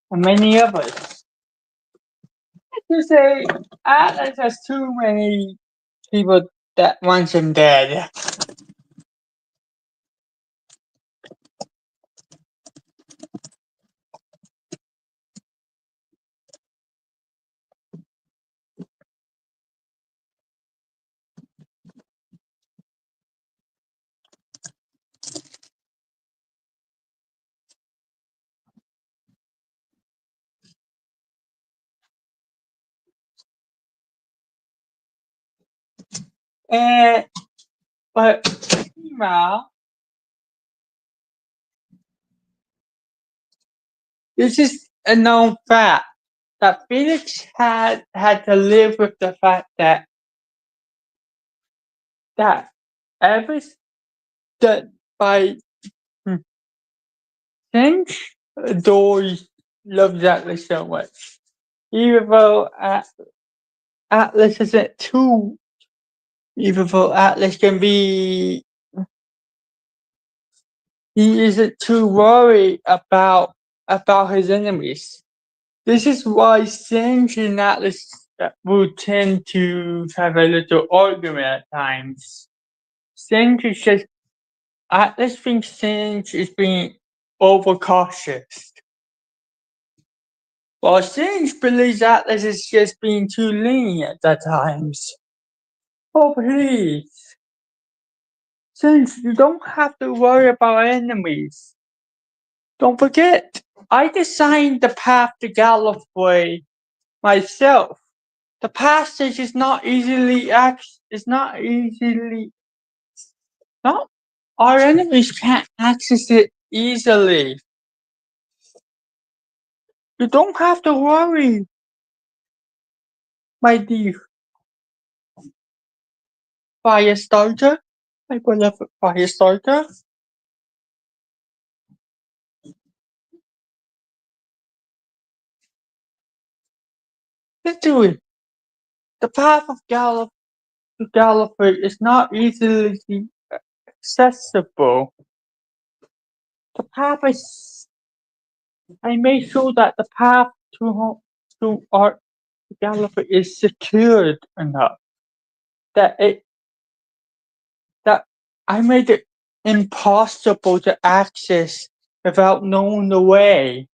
and many others. To say Atlas has too many people that wants him dead. But meanwhile, this is a known fact that Felix had to live with the fact that ever that by Singe adores loves Atlas so much. Even though Atlas isn't too even though Atlas can be he isn't too worried about his enemies. This is why Singe and Atlas will tend to have a little argument at times. Singe is just Atlas thinks Singe is being overcautious, while Singe believes Atlas is just being too lenient at times. Oh please, Singe, you don't have to worry about enemies. Don't forget, I designed the path to Gallifrey myself. The passage is not easily not our enemies can't access it easily. You don't have to worry, my dear fire starter, my beloved fire starter. Literally, the path of Gallifrey is not easily accessible. The path is. I made sure that the path to our Gallifrey is secured enough that I made it impossible to access without knowing the way.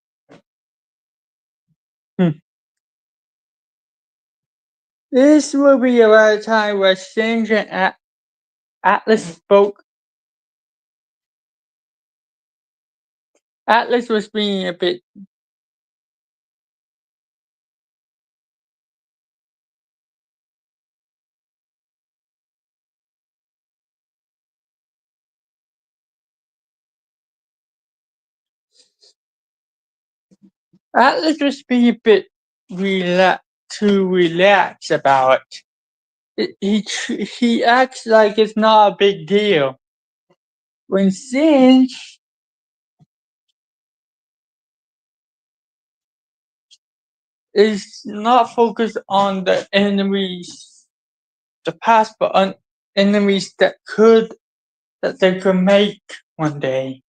This will be about a time where Singe and Atlas spoke. Atlas was being a bit. Atlas was being a bit too relaxed about it. He acts like it's not a big deal. When Singe is not focused on the enemies, the past, but on enemies that they could make one day.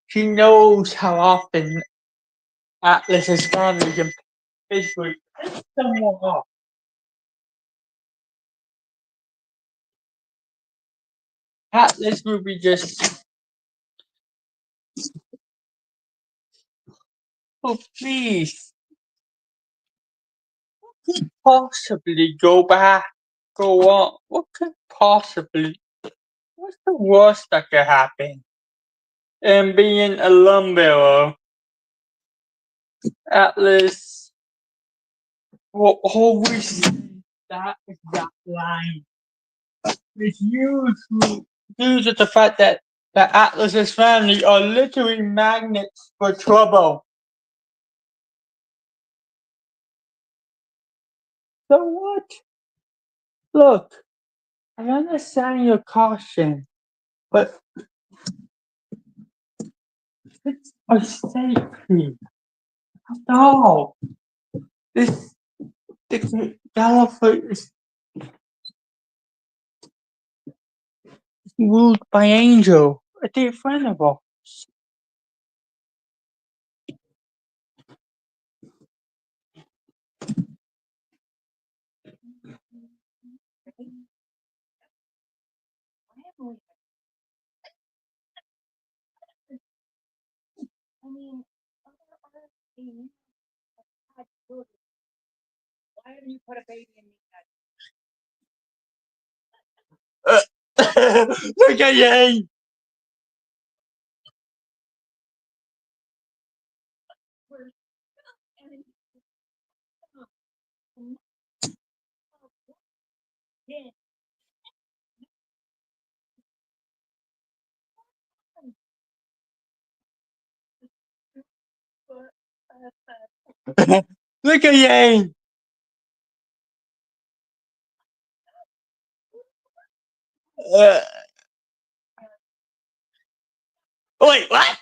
He knows how often Atlas's family can basically piss someone off. Atlas will be just, oh please, what could possibly go on? What could possibly, what's the worst that could happen? And being a lumberer, Atlas will always say that exact line. It's usually due to the fact that Atlas's family are literally magnets for trouble. So what? Look, I understand your caution, but it's a safety. After all, this Gallifrey is ruled by Angel, a dear friend of ours. I mean, why haven't you put a baby in me? Look at Yang! Look at Yang! Wait, what?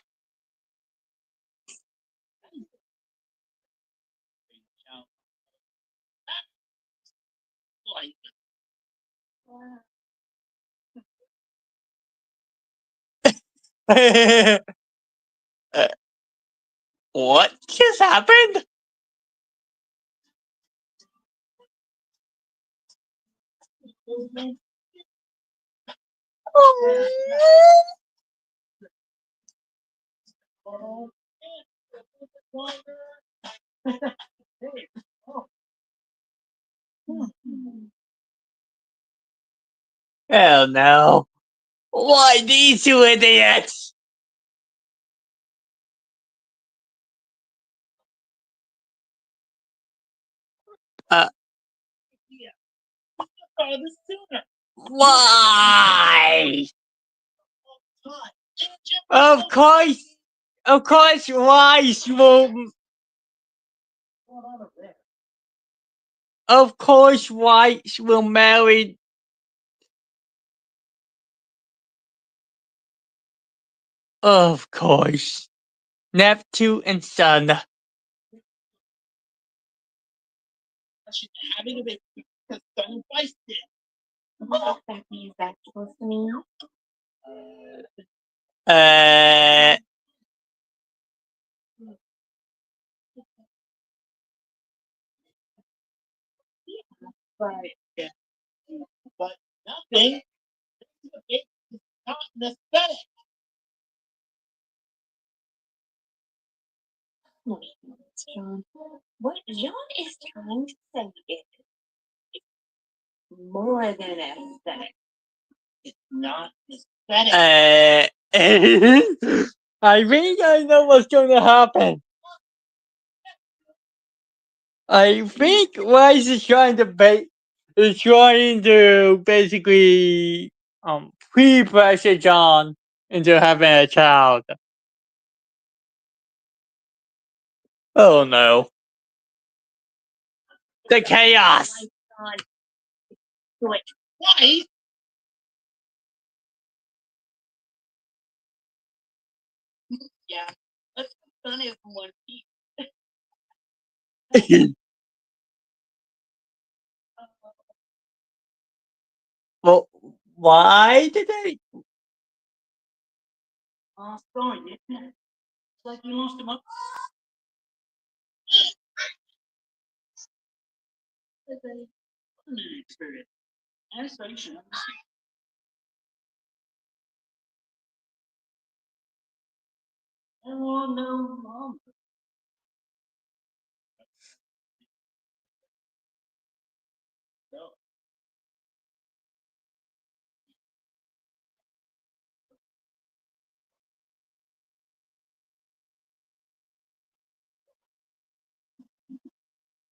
What just happened? Hell no. Why these two idiots? Yeah. Father sooner. Why? Time. Of course, Rice will. Going on over there. Of course, Rice will marry. Of course, Neptune and Sun. I should have it a bit because Sun Vice did. What exactly is that supposed to mean? Uh, But Yeah. But nothing. It's not an aesthetic. wait, John. What John is trying to say is more than an aesthetic. It's not aesthetic. I think I know what's going to happen. I think Rice is trying to basically pre-pressure John into having a child. Oh no. The chaos. John, do it. Why? Yeah. Let's put Sun is one piece. Well, why did they? Sorry, isn't it? It's like you lost him up. It's a learning experience. And so you should understand. Oh, no, Mom. No.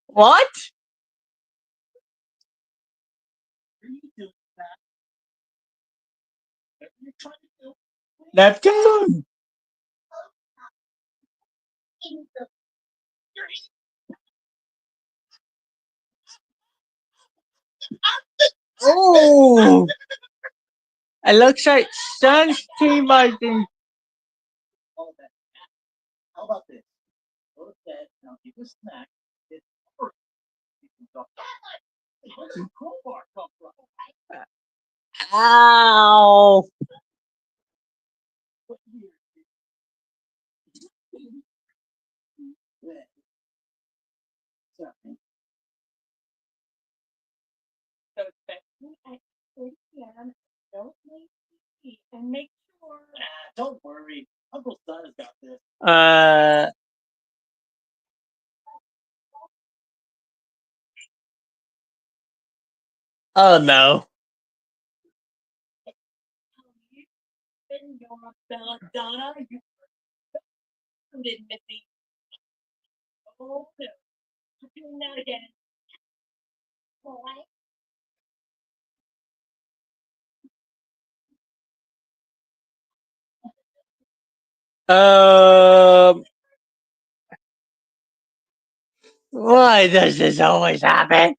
What? What are you doing that? What are you trying to do? Neptune? You're Oh! It looks like Sun's team might be. all that. How about this? Go to bed and I'll give you a snack. It's first. You can go. Where's the crowbar come from? Ow! What year? Red. Sorry. So expect me at 3 p.m. Don't make me and make sure. Don't worry. Uncle Son has got this. Oh no. In your belladonna, you didn't miss me. Oh no. You're doing that again. Boy. Why does this always happen?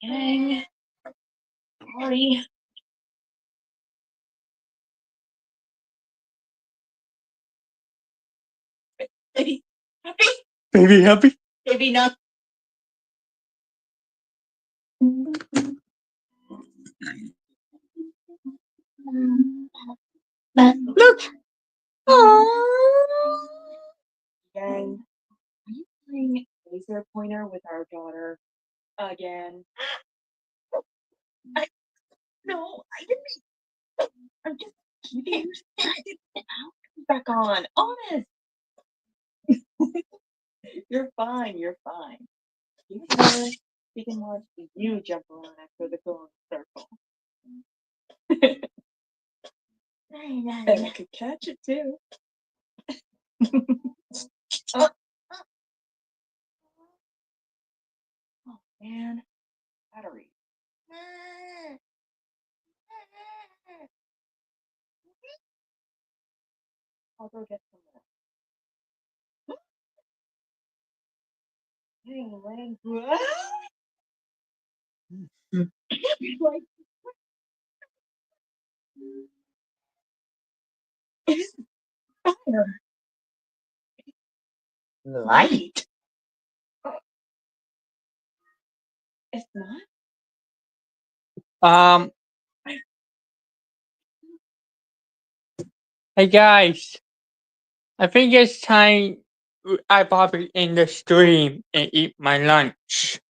Dang. Sorry. Baby. Happy? Baby happy? Baby not. Look! Gang. Are you playing laser pointer with our daughter again? No, I didn't. I'm just kidding. Back on. Honest. You're fine. You're fine. You can watch you jump around after the golden circle. And I could catch it too. Oh man, battery. I'll go get some more. Dang, land. Like, it's fire. Light. It's not. Um, hey guys, I think it's time I probably end the stream and eat my lunch.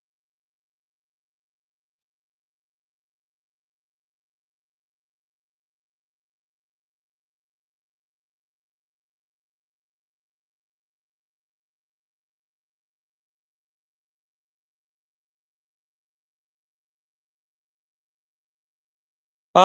Bye.